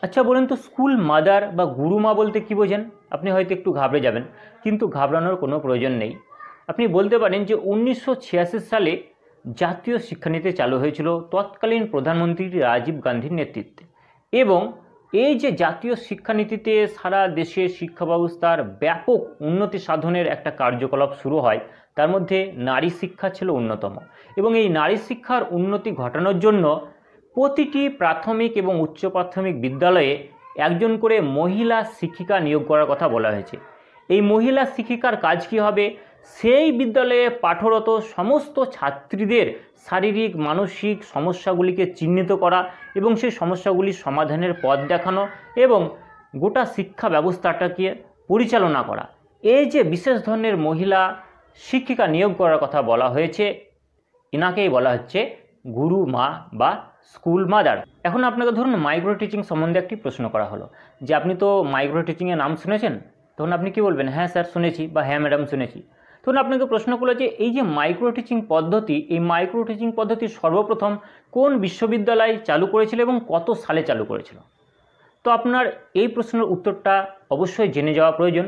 আচ্ছা বলুন তো, স্কুল মাদার বা গুরুমা বলতে কি বোঝেন? আপনি হয়তো একটু ঘাবড়ে যাবেন, কিন্তু ঘাবড়ানোর কোনো প্রয়োজন নেই। আপনি বলতে পারেন যে 1986 সালে জাতীয় শিক্ষানীতি চালু হয়েছিল তৎকালীন প্রধানমন্ত্রী রাজীব গান্ধীর নেতৃত্বে। এবং এই যে জাতীয় শিক্ষানীতিতে সারা দেশের শিক্ষা ব্যবস্থার ব্যাপক উন্নতি সাধনের একটা কার্যকলাপ শুরু হয়, তার মধ্যে নারী শিক্ষা ছিল অন্যতম। এবং এই নারী শিক্ষার উন্নতি ঘটানোর জন্য প্রতিটি প্রাথমিক এবং উচ্চ প্রাথমিক বিদ্যালয়ে একজন করে মহিলা শিক্ষিকা নিয়োগ করার কথা বলা হয়েছে। এই মহিলা শিক্ষিকার কাজ কী হবে? সেই বিদ্যালয়ে পাঠরত সমস্ত ছাত্রীদের শারীরিক মানসিক সমস্যাগুলিকে চিহ্নিত করা এবং সেই সমস্যাগুলির সমাধানের পথ দেখানো এবং গোটা শিক্ষা ব্যবস্থাটাকে পরিচালনা করা। এই যে বিশেষ ধরনের মহিলা শিক্ষিকা নিয়োগ করার কথা বলা হয়েছে, এনাকেই বলা হচ্ছে গুরু মা বা স্কুল মাদার। এখন আপনাকে ধরুন মাইক্রো টিচিং সম্বন্ধে একটি প্রশ্ন করা হলো যে আপনি তো মাইক্রো টিচিংয়ের নাম শুনেছেন। তখন আপনি কি বলবেন? হ্যাঁ স্যার শুনেছি, বা হ্যাঁ ম্যাডাম শুনেছি। তখন আপনাকে প্রশ্ন করলো যে এই যে মাইক্রো টিচিং পদ্ধতি, এই মাইক্রো টিচিং পদ্ধতি সর্বপ্রথম কোন বিশ্ববিদ্যালয় চালু করেছিল এবং কত সালে চালু করেছিল? তো আপনার এই প্রশ্নের উত্তরটা অবশ্যই জেনে যাওয়া প্রয়োজন।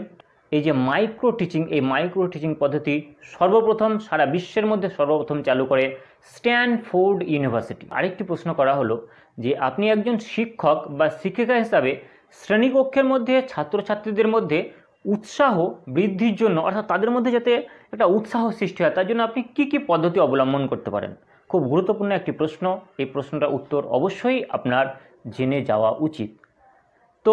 এই যে মাইক্রো টিচিং, এই মাইক্রো টিচিং পদ্ধতি সর্বপ্রথম সারা বিশ্বের মধ্যে সর্বপ্রথম চালু করে স্ট্যানফোর্ড ইউনিভার্সিটি। আরেকটি প্রশ্ন করা হলো যে আপনি একজন শিক্ষক বা শিক্ষিকা হিসাবে শ্রেণীকক্ষের মধ্যে ছাত্রছাত্রীদের মধ্যে উৎসাহ বৃদ্ধির জন্য, অর্থাৎ তাদের মধ্যে যাতে একটা উৎসাহ সৃষ্টি হয়, তার জন্য আপনি কী কী পদ্ধতি অবলম্বন করতে পারেন? খুব গুরুত্বপূর্ণ একটি প্রশ্ন। এই প্রশ্নটার উত্তর অবশ্যই আপনার জেনে যাওয়া উচিত। তো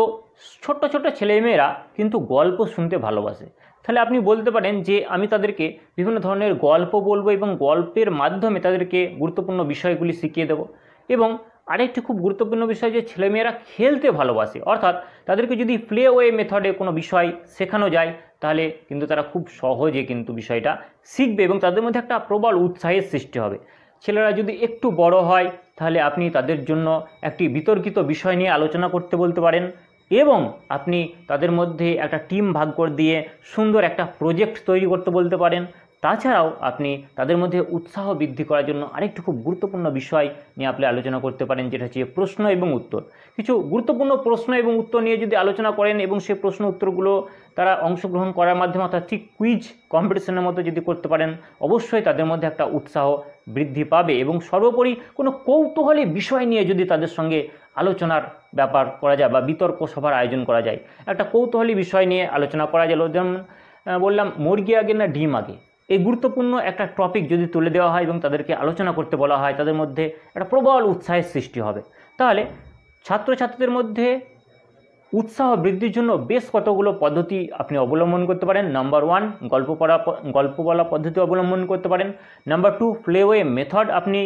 ছোট্ট ছোট্ট ছেলেমেয়েরা কিন্তু গল্প শুনতে ভালোবাসে। তাহলে আপনি বলতে পারেন যে আমি তাদেরকে বিভিন্ন ধরনের গল্প বলবো এবং গল্পের মাধ্যমে তাদেরকে গুরুত্বপূর্ণ বিষয়গুলি শিখিয়ে দেবো। এবং আরেকটি খুব গুরুত্বপূর্ণ বিষয় যে ছেলেমেয়েরা খেলতে ভালোবাসে, অর্থাৎ তাদেরকে যদি প্লে ওয়ে মেথডে কোনো বিষয় শেখানো যায় তাহলে কিন্তু তারা খুব সহজে কিন্তু বিষয়টা শিখবে এবং তাদের মধ্যে একটা প্রবল উৎসাহের সৃষ্টি হবে। ছেলেরা যদি একটু বড় হয় তাহলে আপনি তাদের জন্য একটি বিতর্কিত বিষয় নিয়ে আলোচনা করতে বলতে পারেন এবং আপনি তাদের মধ্যে একটা টিম ভাগ করে দিয়ে সুন্দর একটা প্রজেক্ট তৈরি করতে বলতে পারেন। তাছাড়াও আপনি তাদের মধ্যে উৎসাহ বৃদ্ধি করার জন্য আরেকটি খুব গুরুত্বপূর্ণ বিষয় নিয়ে আপনি আলোচনা করতে পারেন, যেটা হচ্ছে প্রশ্ন এবং উত্তর। কিছু গুরুত্বপূর্ণ প্রশ্ন এবং উত্তর নিয়ে যদি আলোচনা করেন এবং সেই প্রশ্ন উত্তরগুলো তারা অংশগ্রহণ করার মাধ্যমে, অর্থাৎ ঠিক কুইজ কম্পিটিশনের মতো যদি করতে পারেন, অবশ্যই তাদের মধ্যে একটা উৎসাহ বৃদ্ধি পাবে। এবং সর্বোপরি কোনো কৌতূহলী বিষয় নিয়ে যদি তাদের সঙ্গে আলোচনার ব্যাপার করা যায় বা বিতর্ক সভার আয়োজন করা যায়, একটা কৌতূহলী বিষয় নিয়ে আলোচনা করা গেল, যেমন বললাম মুরগি আগে না ডিম আগে, এই গুরুত্বপূর্ণ একটা টপিক যদি তুলে দেওয়া হয় এবং তাদেরকে আলোচনা করতে বলা হয়, তাদের মধ্যে একটা প্রবল উৎসাহের সৃষ্টি হবে। তাহলে ছাত্রছাত্রীদের মধ্যে উৎসাহ বৃদ্ধির জন্য বেশ কতগুলো পদ্ধতি আপনি অবলম্বন করতে পারেন। নাম্বার 1, গল্প বলা পদ্ধতি অবলম্বন করতে পারেন। নাম্বার 2, প্লেওয়ে মেথড আপনি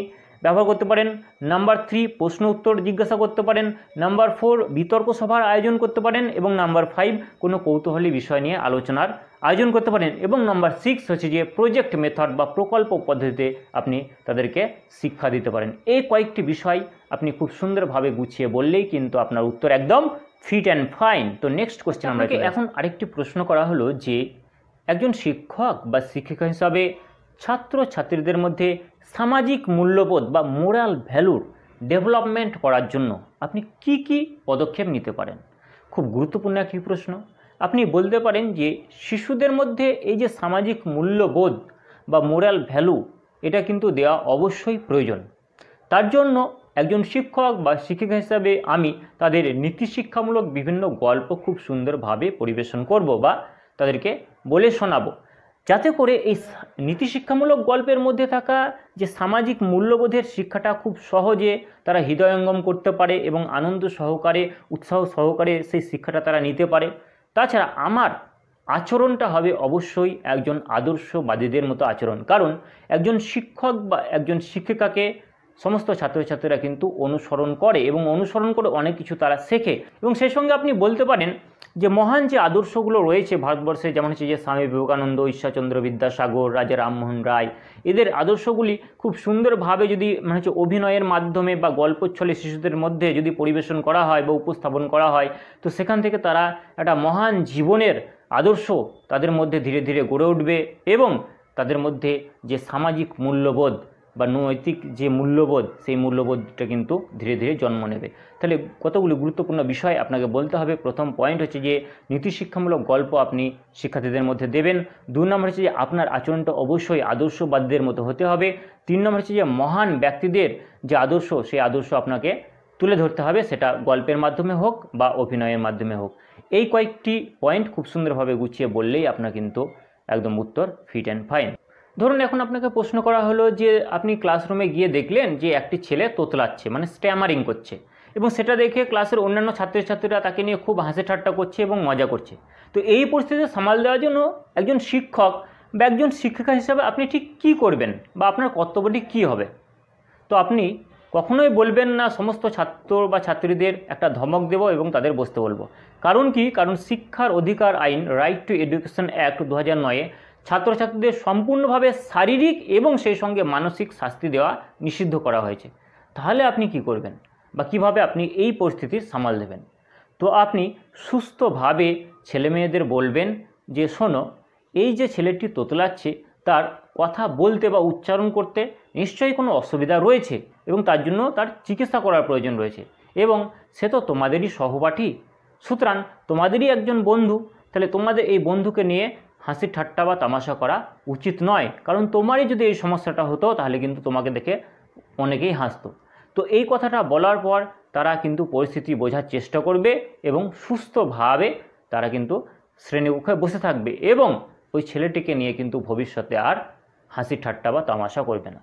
ব্যবহার করতে পারেন। নাম্বার 3, প্রশ্ন উত্তর জিজ্ঞাসা করতে পারেন। নাম্বার 4, বিতর্ক সভার আয়োজন করতে পারেন। এবং নাম্বার 5, কোনো কৌতূহলী বিষয় নিয়ে আলোচনার আয়োজন করতে পারেন। এবং নাম্বার 6 হচ্ছে যে প্রজেক্ট মেথড বা প্রকল্প পদ্ধতিতে আপনি তাদেরকে শিক্ষা দিতে পারেন। এই কয়েকটি বিষয় আপনি খুব সুন্দরভাবে গুছিয়ে বললেই কিন্তু আপনার উত্তর একদম ফিট অ্যান্ড ফাইন। তো নেক্সট কোশ্চেন আমরা এখন আরেকটি প্রশ্ন করা হলো যে একজন শিক্ষক বা শিক্ষিকা হিসাবে ছাত্রছাত্রীদের মধ্যে সামাজিক মূল্যবোধ বা মোরাল ভ্যালুর ডেভেলপমেন্ট করার জন্য আপনি কি কি পদক্ষেপ নিতে পারেন? খুব গুরুত্বপূর্ণ একটি প্রশ্ন। আপনি বলতে পারেন যে শিশুদের মধ্যে এই যে সামাজিক মূল্যবোধ বা মোরাল ভ্যালু, এটা কিন্তু দেওয়া অবশ্যই প্রয়োজন। তার জন্য একজন শিক্ষক বা শিক্ষিকা হিসাবে আমি তাদের নীতিশিক্ষামূলক বিভিন্ন গল্প খুব সুন্দরভাবে পরিবেশন করব বা তাদেরকে বলে শোনাবো, যাতে করে এই নীতিশিক্ষামূলক গল্পের মধ্যে থাকা যে সামাজিক মূল্যবোধের শিক্ষাটা খুব সহজে তারা হৃদয়ঙ্গম করতে পারে এবং আনন্দ সহকারে উৎসাহ সহকারে সেই শিক্ষাটা তারা নিতে পারে। তাছাড়া আমার আচরণটা হবে অবশ্যই একজন আদর্শবাদীদের মতো আচরণ, কারণ একজন শিক্ষক বা একজন শিক্ষিকাকে সমস্ত ছাত্রছাত্রীরা কিন্তু অনুসরণ করে এবং অনুসরণ করে অনেক কিছু তারা শেখে। এবং সেই সঙ্গে আপনি বলতে পারেন যে মহান যে আদর্শগুলো রয়েছে ভারতবর্ষে, যেমন হচ্ছে যে স্বামী বিবেকানন্দ, ঈশ্বরচন্দ্র বিদ্যাসাগর, রাজা রামমোহন রায়, এদের আদর্শগুলি খুব সুন্দরভাবে যদি অভিনয়ের মাধ্যমে বা গল্পচ্ছলে শিশুদের মধ্যে যদি পরিবেশন করা হয় বা উপস্থাপন করা হয়, তো সেখান থেকে তারা একটা মহান জীবনের আদর্শ তাদের মধ্যে ধীরে ধীরে গড়ে উঠবে এবং তাদের মধ্যে যে সামাজিক মূল্যবোধ বা নৈতিক যে মূল্যবোধ, সেই মূল্যবোধটা কিন্তু ধীরে ধীরে জন্ম নেবে। তাহলে কতগুলি গুরুত্বপূর্ণ বিষয় আপনাকে বলতে হবে। প্রথম পয়েন্ট হচ্ছে যে নীতিশিক্ষামূলক গল্প আপনি শিক্ষার্থীদের মধ্যে দেবেন। 2 নম্বর হচ্ছে যে আপনার আচরণটা অবশ্যই আদর্শবাদীদের মতো হতে হবে। 3 নম্বর হচ্ছে যে মহান ব্যক্তিদের যে আদর্শ, সেই আদর্শ আপনাকে তুলে ধরতে হবে, সেটা গল্পের মাধ্যমে হোক বা অভিনয়ের মাধ্যমে হোক। এই কয়েকটি পয়েন্ট খুব সুন্দরভাবে গুছিয়ে বললেই আপনার কিন্তু একদম উত্তর ফিট অ্যান্ড ফাইন। ধরুন এখন আপনাকে প্রশ্ন করা হলো যে আপনি ক্লাসরুমে গিয়ে দেখলেন যে একটি ছেলে তোতলাচ্ছে, মানে স্ট্যামারিং করছে, এবং সেটা দেখে ক্লাসের অন্যান্য ছাত্রছাত্রীরা তাকে নিয়ে খুব হাসি ঠাট্টা করছে এবং মজা করছে। তো এই পরিস্থিতি সামাল দেওয়ার জন্য একজন শিক্ষক বা একজন শিক্ষিকা হিসাবে আপনি ঠিক কী করবেন বা আপনার কর্তব্যটি কী হবে? তো আপনি কখনোই বলবেন না সমস্ত ছাত্র বা ছাত্রীদের একটা ধমক দেব এবং তাদের বসতে বলবো। কারণ কি? কারণ শিক্ষার অধিকার আইন, রাইট টু এডুকেশন অ্যাক্ট 2009-এ ছাত্রছাত্রীদের সম্পূর্ণভাবে শারীরিক এবং সেই সঙ্গে মানসিক শাস্তি দেওয়া নিষিদ্ধ করা হয়েছে। তাহলে আপনি কি করবেন বা কিভাবে আপনি এই পরিস্থিতির সামাল দেবেন? তো আপনি সুস্থভাবে ছেলেমেয়েদের বলবেন যে শোনো, এই যে ছেলেটি তোতলাচ্ছে তার কথা বলতে বা উচ্চারণ করতে নিশ্চয়ই কোনো অসুবিধা রয়েছে এবং তার জন্য তার চিকিৎসা করার প্রয়োজন রয়েছে, এবং সে তো তোমাদেরই সহপাঠী, সুতরাং তোমাদেরই একজন বন্ধু। তাহলে তোমাদের এই বন্ধুকে নিয়ে হাসি ঠাট্টা বা তামাশা করা উচিত নয়, কারণ তোমারই যদি এই সমস্যাটা হতো তাহলে কিন্তু তোমাকে দেখে অনেকেই হাসতো। তো এই কথাটা বলার পর তারা কিন্তু পরিস্থিতি বোঝার চেষ্টা করবে এবং সুস্থভাবে তারা কিন্তু শ্রেণীকক্ষে বসে থাকবে এবং ওই ছেলেটিকে নিয়ে কিন্তু ভবিষ্যতে আর হাসি ঠাট্টা বা তামাশা করবে না।